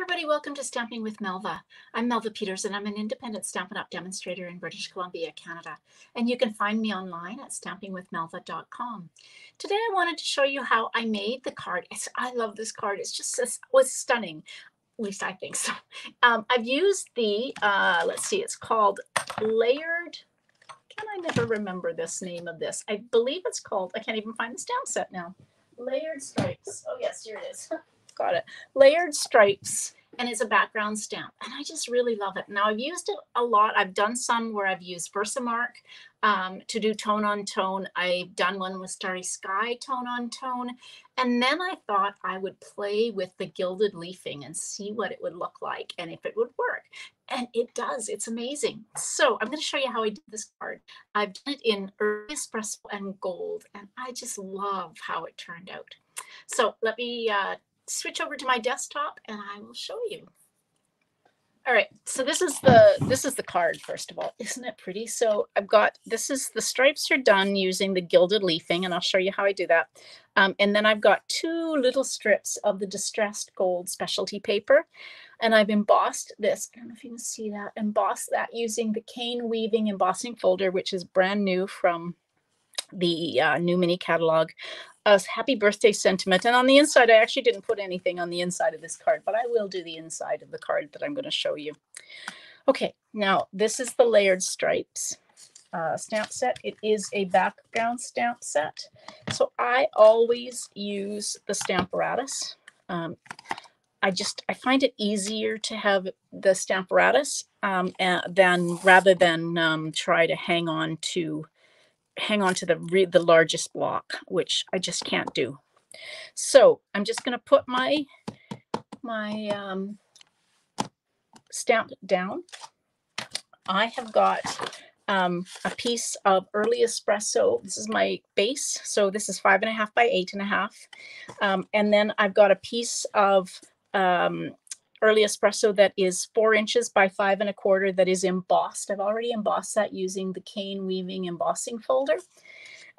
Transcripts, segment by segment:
everybody, welcome to Stamping with Melva. I'm Melva Peters and I'm an independent Stampin' Up! Demonstrator in British Columbia, Canada. And you can find me online at stampingwithmelva.com. Today I wanted to show you how I made the card. I love this card. It was stunning. At least I think so. I've used the, let's see, it's called Layered. Can I never remember this name of this? I believe it's called, I can't even find the stamp set now. Layered Stripes. Oh yes, here it is. Got it. Layered Stripes, and it's a background stamp, and I just really love it. Now I've used it a lot. I've done some where I've used Versamark to do tone on tone. I've done one with Starry Sky tone on tone, and then I thought I would play with the gilded leafing and see what it would look like and if it would work. And it does. It's amazing. So I'm going to show you how I did this card. I've done it in early espresso and gold, and I just love how it turned out. So let me switch over to my desktop and I will show you. All right, so this is the card. First of all, isn't it pretty? So I've got, this is the stripes are done using the gilded leafing, and I'll show you how I do that. And then I've got two little strips of the distressed gold specialty paper, and I've embossed this. I don't know if you can see that. Embossed that using the cane weaving embossing folder, which is brand new from the new mini catalog. Happy birthday sentiment. And on the inside, I actually didn't put anything on the inside of this card, but I will do the inside of the card that I'm going to show you. Okay, now this is the Layered Stripes stamp set. It is a background stamp set. So I always use the Stamparatus. I find it easier to have the Stamparatus rather than try to hang on to the largest block, which I just can't do. So I'm just going to put my stamp down. I have got a piece of early espresso. This is my base. So this is 5.5 by 8.5. And then I've got a piece of early espresso that is 4 inches by 5 1/4 that is embossed. I've already embossed that using the cane weaving embossing folder.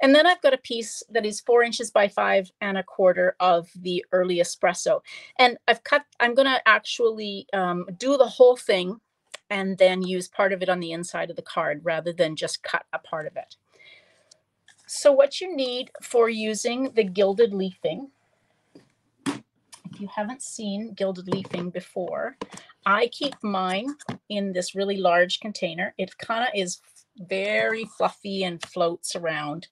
And then I've got a piece that is 4 inches by 5 1/4 of the early espresso. And I'm going to actually do the whole thing and then use part of it on the inside of the card rather than just cut a part of it. So what you need for using the gilded leafing, if you haven't seen gilded leafing before, I keep mine in this really large container. It kind of is very fluffy and floats around.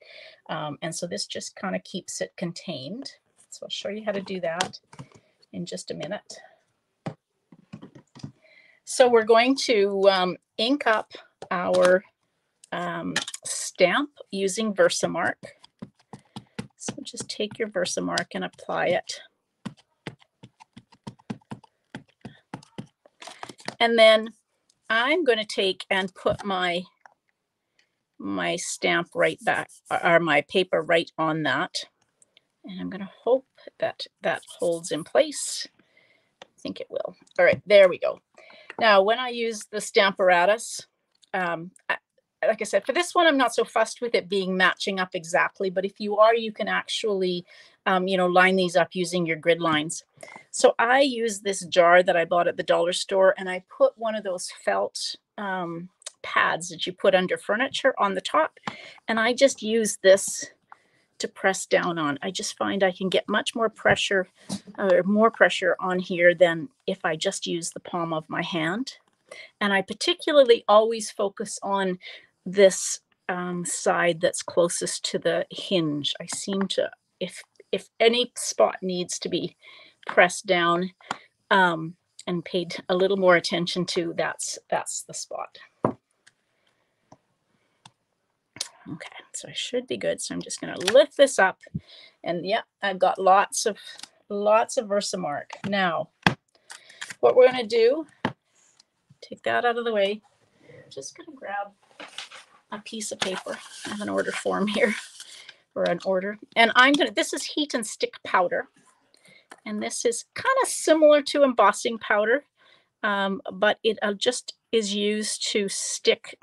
And so this just kind of keeps it contained. So I'll show you how to do that in just a minute. So we're going to ink up our stamp using Versamark. So just take your Versamark and apply it. And then I'm going to take and put my stamp right back, or my paper right on that. And I'm going to hope that that holds in place. I think it will. All right, there we go. Now, when I use the Stamparatus, like I said, for this one, I'm not so fussed with it being matching up exactly, but if you are, you can actually, line these up using your grid lines. So I use this jar that I bought at the dollar store, and I put one of those felt pads that you put under furniture on the top, and I just use this to press down on. I just find I can get much more pressure, or more pressure on here than if I just use the palm of my hand. And I particularly always focus on this side that's closest to the hinge. I seem to, if any spot needs to be pressed down and paid a little more attention to, that's the spot. Okay, so I should be good. So I'm just going to lift this up, and yeah, I've got lots of Versamark. Now, what we're going to do, take that out of the way. I'm just going to grab a piece of paper. I have an order form here for an order, and this is heat and stick powder, and this is kind of similar to embossing powder, but it just is used to stick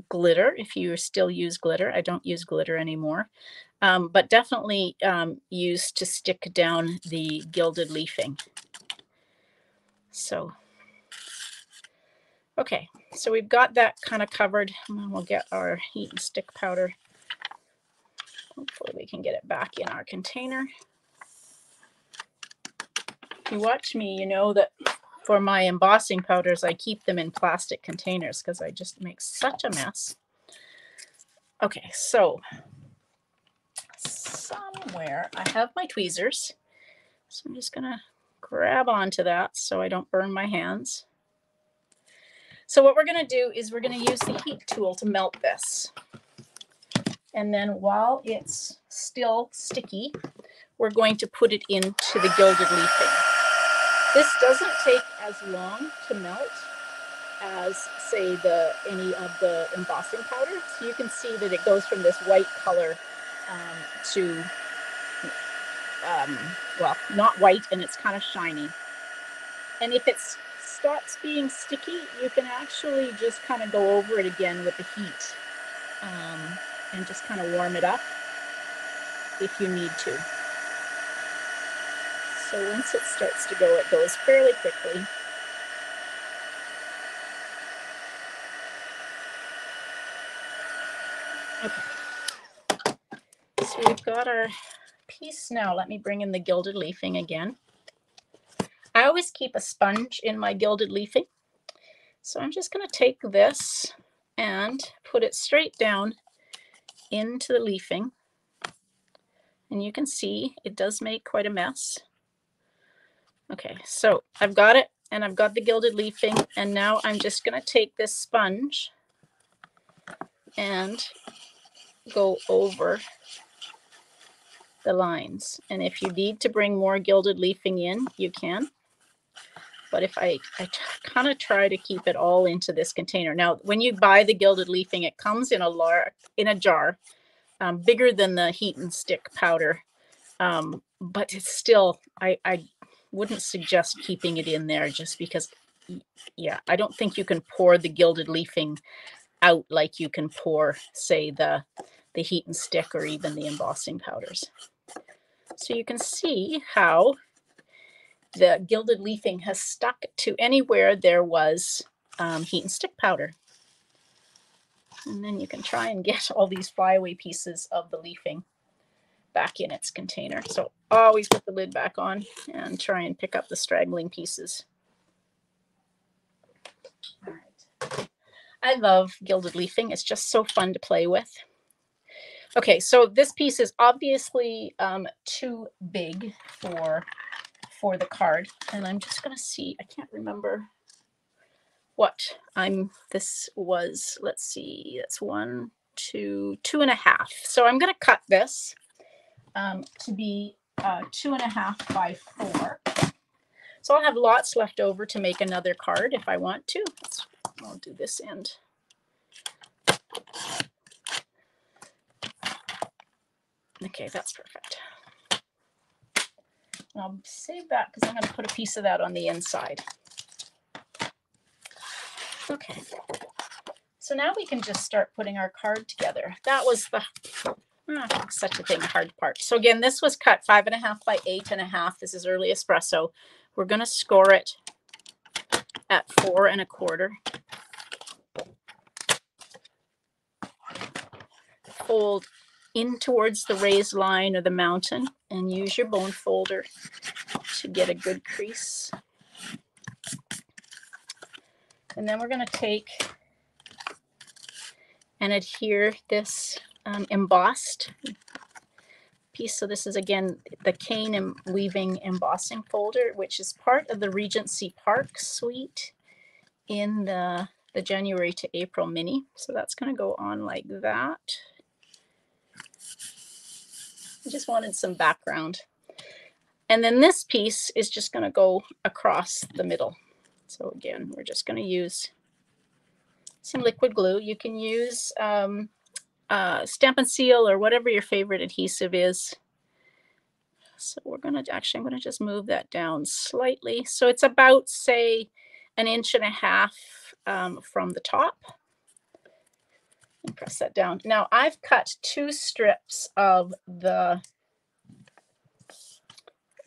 glitter if you still use glitter. I don't use glitter anymore, but definitely,, used to stick down the gilded leafing. So, okay, so we've got that kind of covered. And we'll get our heat and stick powder. Hopefully we can get it back in our container. If you watch me, you know that for my embossing powders, I keep them in plastic containers because I just make such a mess. Okay, so somewhere I have my tweezers. So I'm just gonna grab onto that so I don't burn my hands. So what we're gonna do is we're gonna use the heat tool to melt this. And then while it's still sticky, we're going to put it into the gilded leafing. This doesn't take as long to melt as, say, any of the embossing powder. So you can see that it goes from this white color to, well, not white, and it's kind of shiny. And if it stops being sticky, you can actually just kind of go over it again with the heat and just kind of warm it up if you need to. So once it starts to go, it goes fairly quickly. Okay, so we've got our piece now. Let me bring in the gilded leafing again. I always keep a sponge in my gilded leafing. So I'm just going to take this and put it straight down into the leafing. And you can see it does make quite a mess. Okay, so I've got it and I've got the gilded leafing, and now I'm just going to take this sponge and go over the lines. And if you need to bring more gilded leafing in, you can. But if I kind of try to keep it all into this container. Now, when you buy the gilded leafing, it comes in a jar, bigger than the heat and stick powder. But it's still, I wouldn't suggest keeping it in there just because, yeah, I don't think you can pour the gilded leafing out like you can pour, say, the heat and stick or even the embossing powders. So you can see how the gilded leafing has stuck to anywhere there was heat and stick powder. And then you can try and get all these flyaway pieces of the leafing back in its container. So always put the lid back on and try and pick up the straggling pieces. All right. I love gilded leafing. It's just so fun to play with. Okay, so this piece is obviously too big for the card, and I'm just going to see, I can't remember what this was. Let's see, it's 1, 2, 2.5. So I'm going to cut this to be 2.5 by 4. So I'll have lots left over to make another card if I want to. I'll do this end. Okay, that's perfect. I'll save that because I'm going to put a piece of that on the inside. Okay, so now we can just start putting our card together. That was the such a thing, hard part. So again, this was cut 5.5 by 8.5. This is early espresso. We're going to score it at 4.25. Fold in towards the raised line or the mountain and use your bone folder to get a good crease. And then we're going to take and adhere this embossed piece. So this is again the cane and weaving embossing folder, which is part of the Regency Park suite in the January to April mini. So that's going to go on like that. I just wanted some background. And then this piece is just going to go across the middle. So again, we're just going to use some liquid glue. You can use Stampin' Seal or whatever your favorite adhesive is. So we're going to actually, I'm going to just move that down slightly. So it's about, say, 1.5 inches from the top. And press that down. Now I've cut 2 strips of the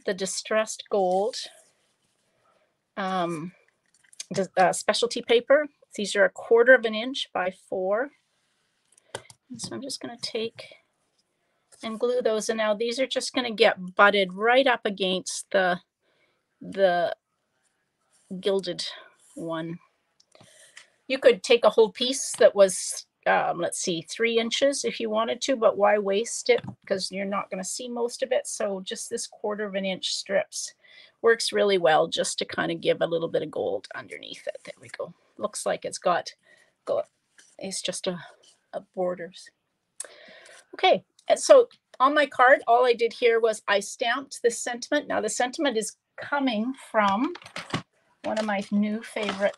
distressed gold specialty paper. These are 1/4 inch by 4. And so I'm just going to take and glue those. And now these are just going to get butted right up against the gilded one. You could take a whole piece that was, let's see, 3 inches if you wanted to, but why waste it? Because you're not going to see most of it. So just this 1/4 inch strips works really well, just to kind of give a little bit of gold underneath it. There we go. Looks like it's it's just a borders. Okay, and so on my card, all I did here was I stamped this sentiment. Now the sentiment is coming from one of my new favorite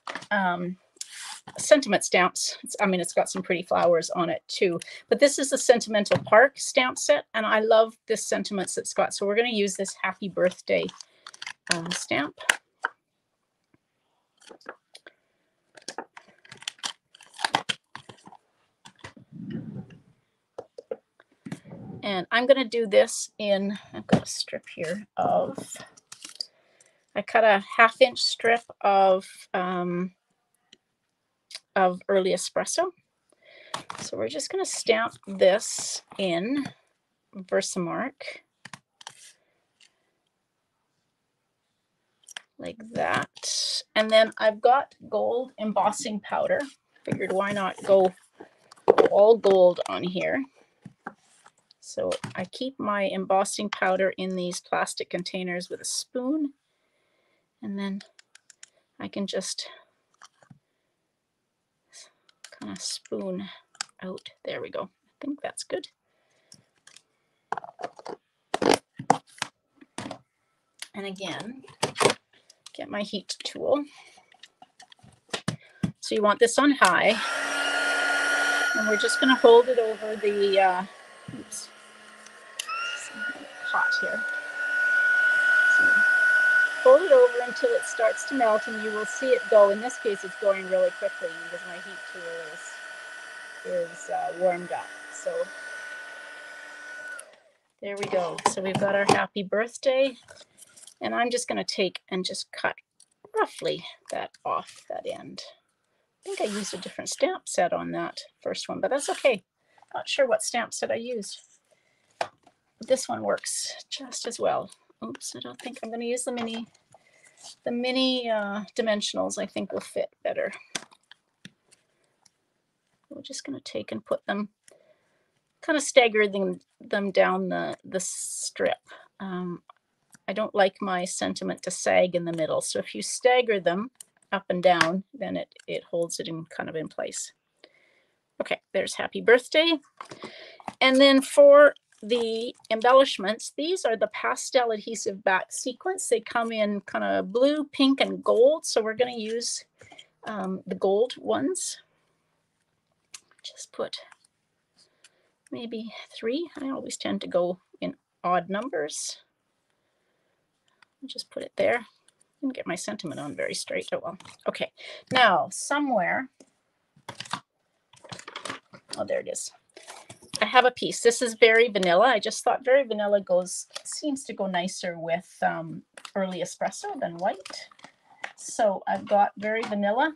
sentiment stamps. It's got some pretty flowers on it too, but this is the Sentimental Park stamp set, and I love this sentiments it's got. So we're going to use this Happy Birthday stamp. And I'm going to do this in, I've got a strip here of, I cut a 1/2 inch strip of early espresso. So we're just going to stamp this in Versamark like that. And then I've got gold embossing powder. Figured why not go all gold on here. So I keep my embossing powder in these plastic containers with a spoon, and then I can just kind of spoon out. There we go. I think that's good. And again, get my heat tool. So you want this on high, and we're just going to hold it over the, oops, hot here. So hold it over until it starts to melt, and you will see it go. In this case, it's going really quickly because my heat tool is warmed up. So there we go. So we've got our Happy Birthday, and I'm just going to take and just cut roughly that off that end. I think I used a different stamp set on that first one, but that's okay. Not sure what stamp set I used. But this one works just as well. Oops, I don't think I'm going to use the mini. The mini dimensionals I think will fit better. We're just going to take and put them, kind of stagger them down the strip. I don't like my sentiment to sag in the middle, so if you stagger them up and down, then it holds it in kind of in place. Okay, there's Happy Birthday. And then for the embellishments, these are the pastel adhesive back sequins. They come in kind of blue, pink, and gold. So we're going to use the gold ones. Just put maybe 3. I always tend to go in odd numbers. Just put it there. And get my sentiment on very straight. Oh well. Okay. Now somewhere. Oh, there it is. I have a piece. This is Very Vanilla. I just thought Very Vanilla seems to go nicer with early espresso than white. So I've got Very Vanilla,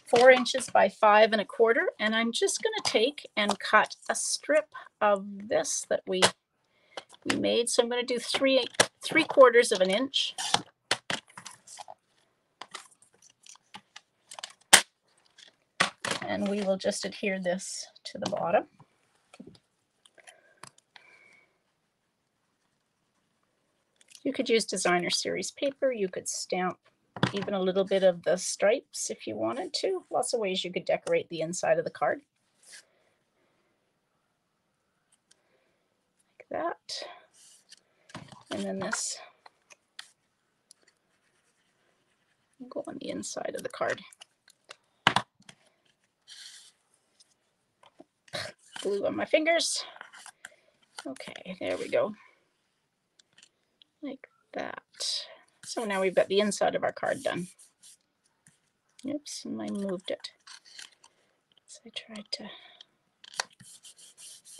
4 inches by 5 1/4, and I'm just going to take and cut a strip of this that we made. So I'm going to do 3/4 inch. And we will just adhere this to the bottom. You could use designer series paper. You could stamp even a little bit of the stripes if you wanted to. Lots of ways you could decorate the inside of the card. Like that. And then this will go on the inside of the card. Glue on my fingers. Okay, there we go. Like that. So now we've got the inside of our card done. Oops, and I moved it. So I tried to,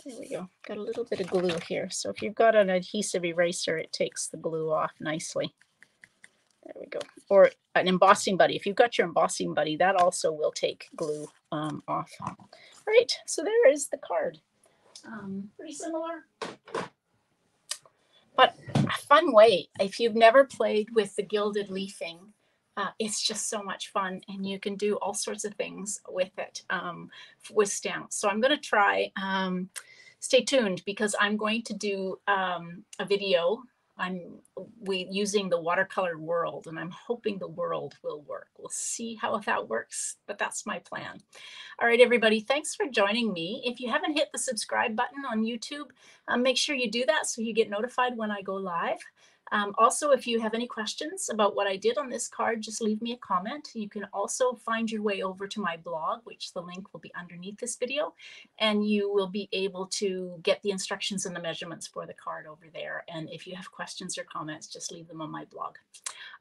there we go. Got a little bit of glue here. So if you've got an adhesive eraser, it takes the glue off nicely. There we go. or an embossing buddy. If you've got your embossing buddy, that also will take glue off. All right, so there is the card. Pretty similar, but a fun way. If you've never played with the gilded leafing, it's just so much fun, and you can do all sorts of things with it with stamps. So I'm going to try. Stay tuned, because I'm going to do a video. We using the watercolor world, and I'm hoping the world will work. We'll see how that works, but that's my plan. All right, everybody, thanks for joining me. If you haven't hit the subscribe button on YouTube, make sure you do that so you get notified when I go live. Also, if you have any questions about what I did on this card, just leave me a comment. You can also find your way over to my blog, which the link will be underneath this video, and you will be able to get the instructions and the measurements for the card over there. And if you have questions or comments, just leave them on my blog.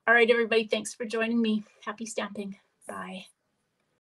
All right, everybody, thanks for joining me. Happy stamping. Bye.